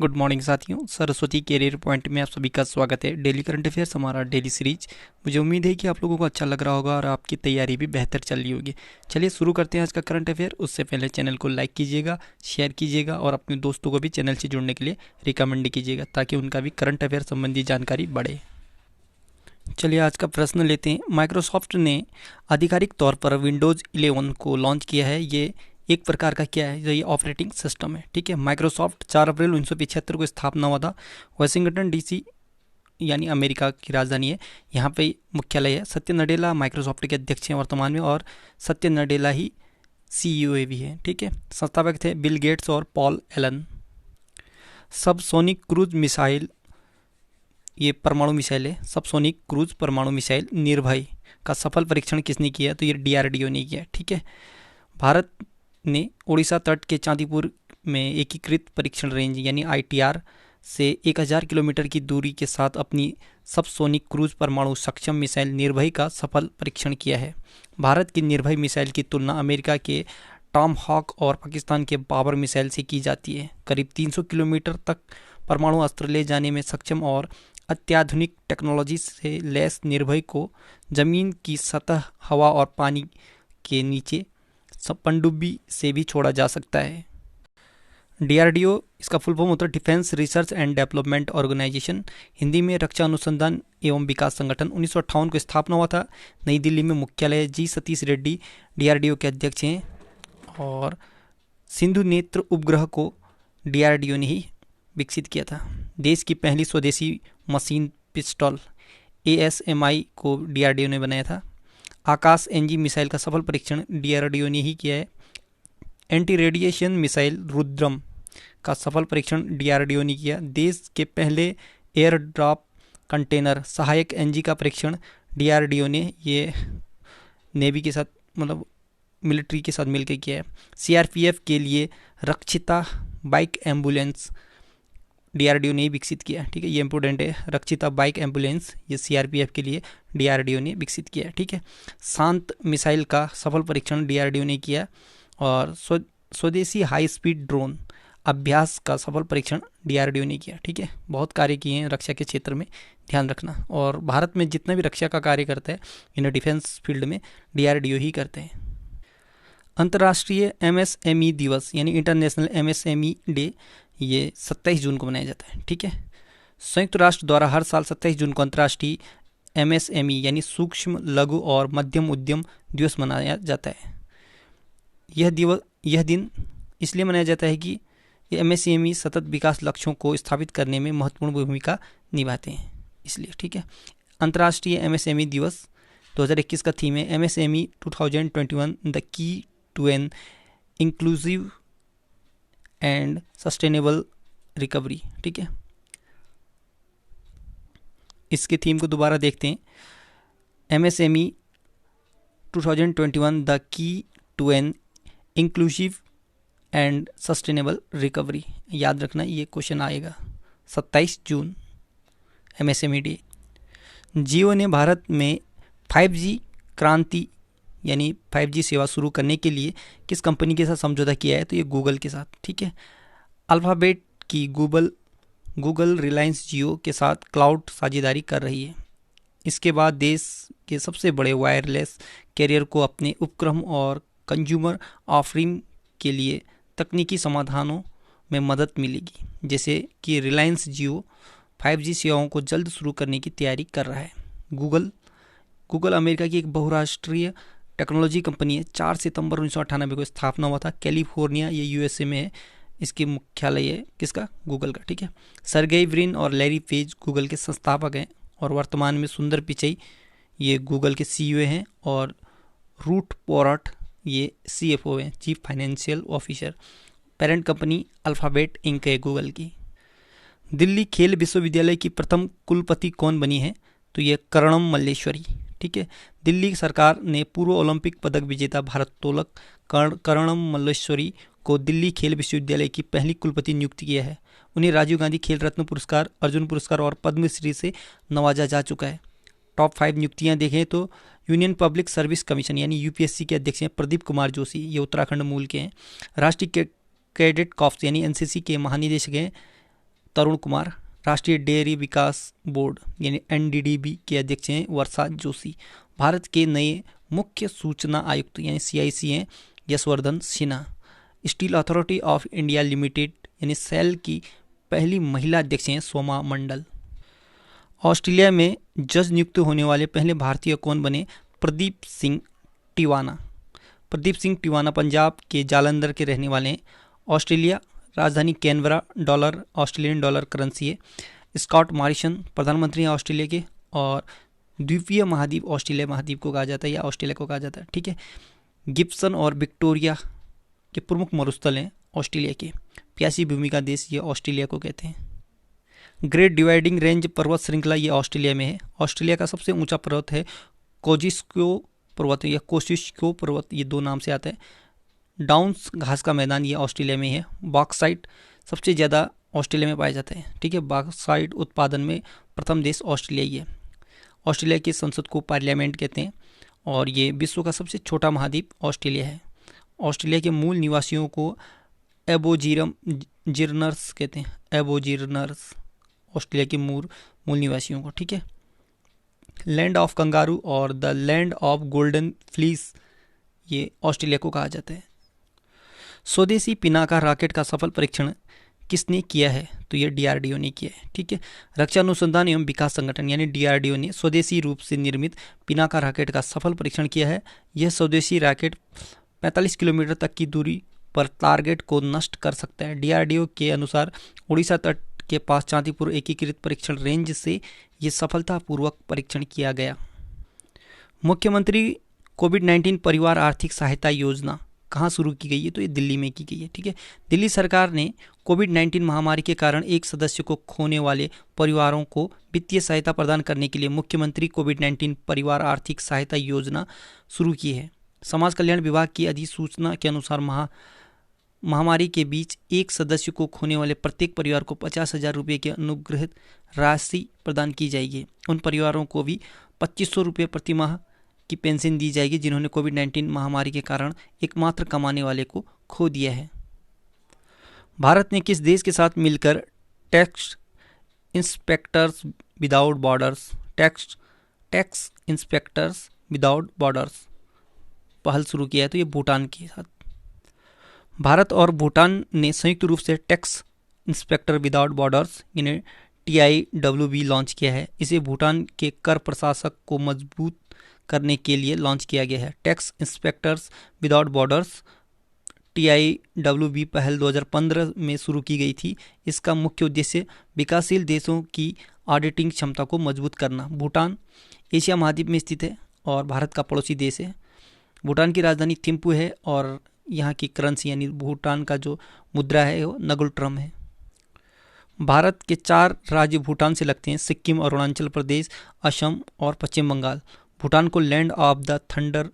Good morning साथियों, Saraswati career point में आप सभी का स्वागत है। डेली करंट अफेयर्स हमारा डेली सीरीज। मुझे उम्मीद है कि आप लोगों को अच्छा लग रहा होगा और आपकी तैयारी भी बेहतर चल रही होगी। चलिए शुरू करते हैं आज का करंट अफेयर। उससे पहले चैनल को लाइक कीजिएगा, शेयर कीजिएगा और अपने दोस्तों को भी चैनल से जुड़ने के लिए रिकमेंड कीजिएगा ताकि उनका भी करंट अफेयर संबंधी जानकारी बढ़े। चलिए आज का प्रश्न लेते हैं। माइक्रोसॉफ्ट ने आधिकारिक तौर पर विंडोज़ 11 को लॉन्च किया है। ये एक प्रकार का क्या है, ये ऑपरेटिंग सिस्टम है। ठीक है, माइक्रोसॉफ्ट 4 अप्रैल 1975 को स्थापना हुआ था। वाशिंगटन डीसी यानी अमेरिका की राजधानी है, यहाँ पे मुख्यालय है। सत्य नडेला माइक्रोसॉफ्ट के अध्यक्ष हैं वर्तमान में और सत्य नडेला ही सीईओ भी है। ठीक है, संस्थापक थे बिल गेट्स और Paul Allen. Subsonic cruise missile, ये परमाणु मिसाइल है। सबसोनिक क्रूज परमाणु मिसाइल निर्भय का सफल परीक्षण किसने किया, तो ये डीआरडीओ ने किया। ठीक है, भारत ने उड़ीसा तट के चांदीपुर में एकीकृत परीक्षण रेंज यानी आईटीआर से 1000 किलोमीटर की दूरी के साथ अपनी सबसोनिक क्रूज परमाणु सक्षम मिसाइल निर्भय का सफल परीक्षण किया है। भारत की निर्भय मिसाइल की तुलना अमेरिका के टॉम हॉक और पाकिस्तान के बाबर मिसाइल से की जाती है। करीब 300 किलोमीटर तक परमाणु अस्त्र ले जाने में सक्षम और अत्याधुनिक टेक्नोलॉजी से लैस निर्भय को जमीन की सतह, हवा और पानी के नीचे पनडुब्बी से भी छोड़ा जा सकता है। डीआरडीओ, इसका फुल फॉर्म होता है defence research and development organisation, Hindi में रक्षा अनुसंधान एवं विकास संगठन। 1958 को स्थापना हुआ था। नई दिल्ली में मुख्यालय। जी सतीश रेड्डी डीआरडीओ के अध्यक्ष हैं और सिंधु नेत्र उपग्रह को डीआरडीओ ने ही विकसित किया था। देश की पहली स्वदेशी मशीन पिस्टल एएसएमआई को डीआरडीओ ने बनाया था। आकाश एनजी मिसाइल का सफल परीक्षण डीआरडीओ ने ही किया है। एंटी रेडिएशन मिसाइल रुद्रम का सफल परीक्षण डीआरडीओ ने किया। देश के पहले एयर ड्रॉप कंटेनर सहायक एनजी का परीक्षण डीआरडीओ ने ये नेवी के साथ मतलब मिलिट्री के साथ मिलकर किया है। सीआरपीएफ के लिए रक्षिता बाइक एम्बुलेंस डीआरडीओ ने विकसित किया। ठीक है, ये इंपॉर्टेंट है। रक्षिता बाइक एम्बुलेंस ये सीआरपीएफ के लिए डीआरडीओ ने विकसित किया। ठीक है, शांत मिसाइल का सफल परीक्षण डीआरडीओ ने किया और स्वदेशी हाई स्पीड ड्रोन अभ्यास का सफल परीक्षण डीआरडीओ ने किया। ठीक है, बहुत कार्य किए हैं रक्षा के क्षेत्र में, ध्यान रखना। और भारत में जितना भी रक्षा का कार्य करता है इन डिफेंस फील्ड में डीआरडीओ ही करते हैं। अंतर्राष्ट्रीय एमएसएमई दिवस यानी इंटरनेशनल एमएसएमई डे ये 27 जून को मनाया जाता है। ठीक है, संयुक्त राष्ट्र द्वारा हर साल 27 जून को अंतर्राष्ट्रीय एमएसएमई यानी सूक्ष्म लघु और मध्यम उद्यम दिवस मनाया जाता है। यह दिन इसलिए मनाया जाता है कि एमएसएमई सतत विकास लक्ष्यों को स्थापित करने में महत्वपूर्ण भूमिका निभाते हैं, इसलिए। ठीक है, अंतर्राष्ट्रीय एमएसएमई दिवस 2021 का थीम है MSME 2021 the key to an inclusive and sustainable recovery. ठीक है, इसके थीम को दोबारा देखते हैं। MSME 2021 the key to an inclusive and sustainable recovery. याद रखना, ये क्वेश्चन आएगा 27 जून एमएसएमई डे। जियो ने भारत में 5G क्रांति यानी 5G सेवा शुरू करने के लिए किस कंपनी के साथ समझौता किया है, तो ये गूगल के साथ। ठीक है, अल्फ़ाबेट की गूगल रिलायंस जियो के साथ क्लाउड साझेदारी कर रही है। इसके बाद देश के सबसे बड़े वायरलेस कैरियर को अपने उपक्रम और कंज्यूमर ऑफरिंग के लिए तकनीकी समाधानों में मदद मिलेगी, जैसे कि रिलायंस जियो 5G सेवाओं को जल्द शुरू करने की तैयारी कर रहा है। गूगल अमेरिका की एक बहुराष्ट्रीय टेक्नोलॉजी कंपनी है। 4 सितंबर 1998 को स्थापना हुआ था। कैलिफोर्निया ये यूएसए में है। इसकी मुख्यालय है किसका, गूगल का। ठीक है, सर्गेई ब्रिन और लैरी पेज गूगल के संस्थापक हैं और वर्तमान में सुंदर पिचई ये गूगल के सीईओ हैं और रूट पोर्ट ये सीएफओ हैं, chief financial officer. Parent company Alphabet Inc है गूगल की। दिल्ली खेल विश्वविद्यालय की प्रथम कुलपति कौन बनी है, तो ये कर्णम मल्लेश्वरी। ठीक है, दिल्ली सरकार ने पूर्व ओलंपिक पदक विजेता भारोत्तोलक कर्णम मल्लेश्वरी को दिल्ली खेल विश्वविद्यालय की पहली कुलपति नियुक्त किया है। उन्हें राजीव गांधी खेल रत्न पुरस्कार, अर्जुन पुरस्कार और पद्मश्री से नवाजा जा चुका है। टॉप 5 नियुक्तियां देखें तो यूनियन पब्लिक सर्विस कमीशन यानी यूपीएससी के अध्यक्ष हैं प्रदीप कुमार जोशी, ये उत्तराखंड मूल के हैं। राष्ट्रीय कैडेट कॉर्प्स यानी एनसीसी के महानिदेशक हैं तरुण कुमार। राष्ट्रीय डेयरी विकास बोर्ड यानी एनडीडीबी के अध्यक्ष हैं वर्षा जोशी। भारत के नए मुख्य सूचना आयुक्त यानी सीआईसी हैं Yashvardhan Sinha. Steel authority of India limited यानी सेल की पहली महिला अध्यक्ष हैं सोमा मंडल। ऑस्ट्रेलिया में जज नियुक्त होने वाले पहले भारतीय कौन बने? प्रदीप सिंह टिवाना। प्रदीप सिंह टिवाना पंजाब के जालंधर के रहने वाले हैं। ऑस्ट्रेलिया राजधानी Canberra, dollar Australian dollar currency है। स्कॉट मॉरिसन प्रधानमंत्री हैं ऑस्ट्रेलिया के। और द्वीपीय महाद्वीप ऑस्ट्रेलिया महाद्वीप को कहा जाता है या ऑस्ट्रेलिया को कहा जाता है, ठीक है। गिब्सन और विक्टोरिया के प्रमुख मरुस्थल हैं ऑस्ट्रेलिया के। प्यासी भूमि का देश ये ऑस्ट्रेलिया को कहते हैं। ग्रेट डिवाइडिंग रेंज पर्वत श्रृंखला ये ऑस्ट्रेलिया में है। ऑस्ट्रेलिया का सबसे ऊंचा पर्वत है कोजिस्को पर्वत या कोशिस्को पर्वत, ये दो नाम से आता है। डाउन्स घास का मैदान ये ऑस्ट्रेलिया में है। बॉक्साइट सबसे ज़्यादा ऑस्ट्रेलिया में पाया जाता है, ठीक है। बॉक्साइट उत्पादन में प्रथम देश ऑस्ट्रेलिया ही है। ऑस्ट्रेलिया की संसद को पार्लियामेंट कहते हैं और ये विश्व का सबसे छोटा महाद्वीप ऑस्ट्रेलिया है। ऑस्ट्रेलिया के मूल निवासियों को एबोजिरनर्स कहते हैं। एबोजिरनर्स ऑस्ट्रेलिया के मूल निवासियों को, ठीक है। लैंड ऑफ कंगारू और the land of golden fleece ये ऑस्ट्रेलिया को कहा जाता है। स्वदेशी पिनाका रॉकेट का सफल परीक्षण किसने किया है? तो ये डीआरडीओ ने किया है, ठीक है। रक्षा अनुसंधान एवं विकास संगठन यानी डीआरडीओ ने स्वदेशी रूप से निर्मित पिनाका रॉकेट का सफल परीक्षण किया है। यह स्वदेशी रॉकेट 45 किलोमीटर तक की दूरी पर टारगेट को नष्ट कर सकता है। डीआरडीओ के अनुसार उड़ीसा तट के पास चांदीपुर एकीकृत परीक्षण रेंज से ये सफलतापूर्वक परीक्षण किया गया। मुख्यमंत्री कोविड-19 परिवार आर्थिक सहायता योजना कहाँ शुरू की गई है? तो ये दिल्ली में की गई है, ठीक है। दिल्ली सरकार ने कोविड-19 महामारी के कारण एक सदस्य को खोने वाले परिवारों को वित्तीय सहायता प्रदान करने के लिए मुख्यमंत्री कोविड-19 परिवार आर्थिक सहायता योजना शुरू की है। समाज कल्याण विभाग की अधिसूचना के अनुसार महामारी के बीच एक सदस्य को खोने वाले प्रत्येक परिवार को 50,000 रुपये की अनुग्रहित राशि प्रदान की जाएगी। उन परिवारों को भी 2,500 रुपये प्रति माह की पेंशन दी जाएगी जिन्होंने कोविड-19 महामारी के कारण एकमात्र कमाने वाले को खो दिया है। भारत ने किस देश के साथ मिलकर टैक्स इंस्पेक्टर्स विदाउट बॉर्डर्स पहल शुरू किया है? तो ये भूटान के साथ। भारत और भूटान ने संयुक्त रूप से टैक्स इंस्पेक्टर विदाउट बॉर्डर्स यानी TIWB लॉन्च किया है। इसे भूटान के कर प्रशासक को मजबूत करने के लिए लॉन्च किया गया है। Tax inspectors without borders TIWB पहल 2015 में शुरू की गई थी। इसका मुख्य उद्देश्य विकासशील देशों की ऑडिटिंग क्षमता को मजबूत करना। भूटान एशिया महाद्वीप में स्थित है और भारत का पड़ोसी देश है। भूटान की राजधानी थिम्पू है और यहाँ की करेंसी यानी भूटान का जो मुद्रा है वो नगुल ट्रम है। भारत के 4 राज्य भूटान से लगते हैं: सिक्किम, अरुणाचल प्रदेश, असम और पश्चिम बंगाल। भूटान को land of the thunder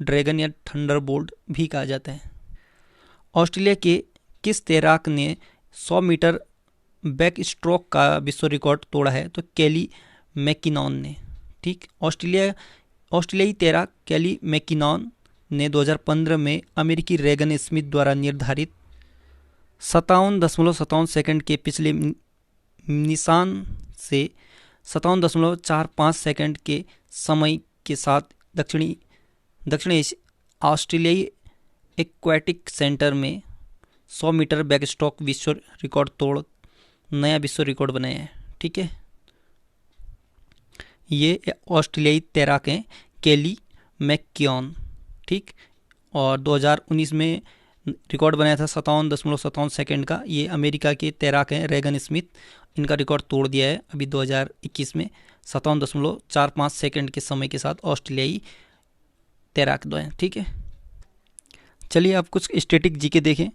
dragon या थंडर बोल्ट भी कहा जाता है। ऑस्ट्रेलिया के किस तैराक ने 100 मीटर बैक स्ट्रोक का विश्व रिकॉर्ड तोड़ा है? तो केली मैकिनॉन ने, ठीक। ऑस्ट्रेलियाई तैराक केली मैकिनॉन ने 2015 में अमेरिकी रेगन स्मिथ द्वारा निर्धारित 57.57 सेकंड के पिछले निशान से 57.45 सेकंड के समय के साथ दक्षिण ऑस्ट्रेलियाई एक्वेटिक सेंटर में 100 मीटर बैकस्ट्रोक विश्व रिकॉर्ड तोड़ नया विश्व रिकॉर्ड बनाया है, ठीक है। ये ऑस्ट्रेलियाई तैराक हैं केली मैकिनॉन, ठीक। और 2019 में रिकॉर्ड बनाया था 57.57 सेकंड का। ये अमेरिका के तैराक हैं रेगन स्मिथ, इनका रिकॉर्ड तोड़ दिया है अभी 2021 में 57.45 सेकंड के समय के साथ ऑस्ट्रेलियाई तैराक दो हैं, ठीक है। चलिए अब कुछ स्टैटिक जीके देखें।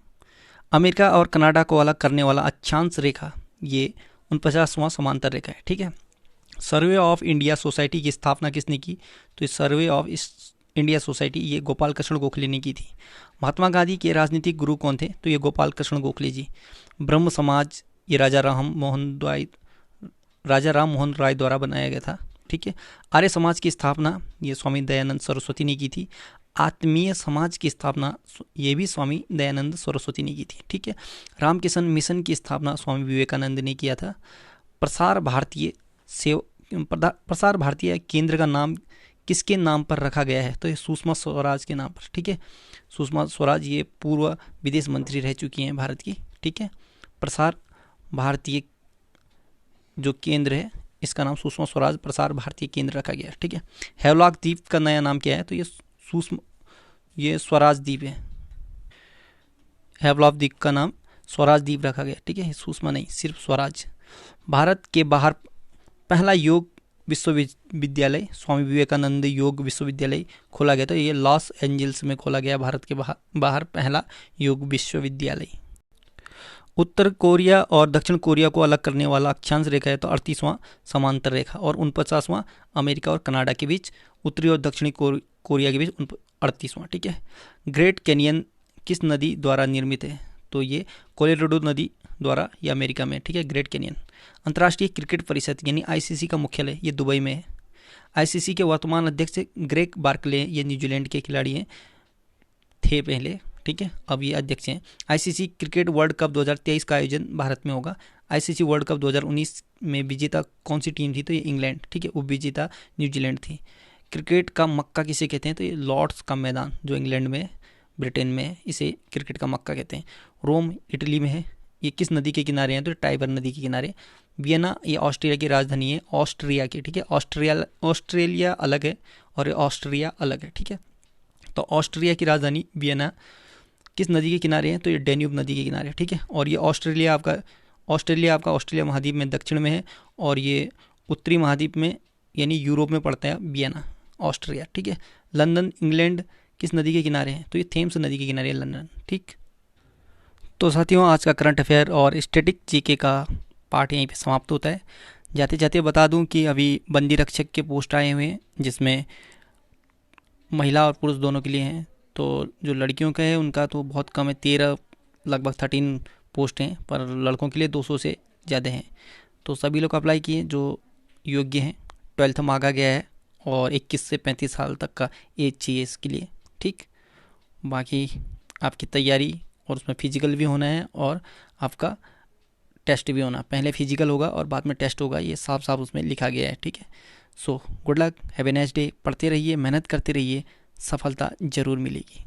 अमेरिका और कनाडा को अलग करने वाला अक्षांश रेखा ये 49वां समांतर रेखा है, ठीक है। सर्वे ऑफ इंडिया सोसाइटी की स्थापना किसने की? तो सर्वे ऑफ इंडिया सोसाइटी ये गोपाल कृष्ण गोखले ने की थी। महात्मा गांधी के राजनीतिक गुरु कौन थे? तो ये गोपाल कृष्ण गोखले जी। ब्रह्म समाज ये राजा राम मोहन राय द्वारा बनाया गया था, ठीक है। आर्य समाज की स्थापना ये स्वामी दयानंद सरस्वती ने की थी। आत्मीय समाज की स्थापना ये भी स्वामी दयानंद सरस्वती ने की थी। ठीक है। रामकिशन मिशन की स्थापना स्वामी विवेकानंद ने किया था। प्रसार भारतीय प्रसार भारतीय केंद्र का नाम किसके नाम पर रखा गया है? तो ये सुषमा स्वराज के नाम पर। ठीक है। सुषमा स्वराज ये पूर्व विदेश मंत्री रह चुकी हैं भारत की। ठीक है। प्रसार भारतीय जो केंद्र है इसका नाम सुषमा स्वराज प्रसार भारतीय केंद्र रखा गया है। ठीक है। हेवलॉक द्वीप का नया नाम क्या है? तो ये स्वराज द्वीप है। हेवलॉक द्वीप का नाम स्वराज द्वीप रखा गया। ठीक है। सुषमा नहीं, सिर्फ स्वराज। भारत के बाहर पहला योग विश्वविद्यालय स्वामी विवेकानंद योग विश्वविद्यालय खोला गया था। ये लॉस एंजल्स में खोला गया, भारत के बाहर पहला योग विश्वविद्यालय। उत्तर कोरिया और दक्षिण कोरिया को अलग करने वाला अक्षांश रेखा है तो 38वां समांतर रेखा, और 49वां अमेरिका और कनाडा के बीच, उत्तरी और दक्षिणी कोरिया के बीच 38वां। ठीक है। ग्रेट कैनियन किस नदी द्वारा निर्मित है? तो ये कोलोराडो नदी द्वारा, ये अमेरिका में। ठीक है। Great canyon. अंतर्राष्ट्रीय क्रिकेट परिषद यानी आईसीसी का मुख्यालय ये दुबई में है। आईसीसी के वर्तमान अध्यक्ष ग्रेग बार्कले, ये न्यूजीलैंड के खिलाड़ी हैं, थे पहले। ठीक है। अब ये अध्यक्ष हैं। आईसीसी क्रिकेट वर्ल्ड कप 2023 का आयोजन भारत में होगा। आईसीसी वर्ल्ड कप 2019 में विजेता कौन सी टीम थी? तो ये इंग्लैंड। ठीक है। उप विजेता न्यूजीलैंड थी। क्रिकेट का मक्का किसे कहते हैं? तो ये लॉर्ड्स का मैदान जो इंग्लैंड में, ब्रिटेन में, इसे क्रिकेट का मक्का कहते हैं। रोम इटली में है। ये किस नदी के किनारे हैं? तो टाइबर नदी के किनारे। वियना ये ऑस्ट्रिया की राजधानी है, ऑस्ट्रिया की। ठीक है। ऑस्ट्रेलिया अलग है और ऑस्ट्रिया अलग है। ठीक है। तो ऑस्ट्रिया की राजधानी वियना किस नदी के किनारे हैं? तो ये डेन्यूब नदी के किनारे। ठीक है। और ये ऑस्ट्रेलिया आपका ऑस्ट्रेलिया महाद्वीप में दक्षिण में है, और ये उत्तरी महाद्वीप में यानी यूरोप में पड़ता है वियना, ऑस्ट्रिया। ठीक है। लंदन इंग्लैंड किस नदी के किनारे हैं? तो ये थेम्स नदी के किनारे है लंदन। ठीक। तो साथियों, आज का करंट अफेयर और स्टैटिक जीके का पार्ट यहीं पे समाप्त होता है। जाते जाते बता दूं कि अभी बंदी रक्षक के पोस्ट आए हुए हैं, जिसमें महिला और पुरुष दोनों के लिए हैं। तो जो लड़कियों का है उनका तो बहुत कम है, 13 लगभग 13 पोस्ट हैं, पर लड़कों के लिए 200 से ज़्यादा हैं। तो सभी लोग अप्लाई किए जो योग्य हैं। 12th मांगा गया है और 21 से 35 साल तक का एज चाहिए इसके लिए। ठीक। बाकी आपकी तैयारी, और उसमें फिजिकल भी होना है और आपका टेस्ट भी होना। पहले फिजिकल होगा और बाद में टेस्ट होगा, ये साफ साफ उसमें लिखा गया है। ठीक है। So good luck, have a nice day. पढ़ते रहिए, मेहनत करते रहिए, सफलता ज़रूर मिलेगी।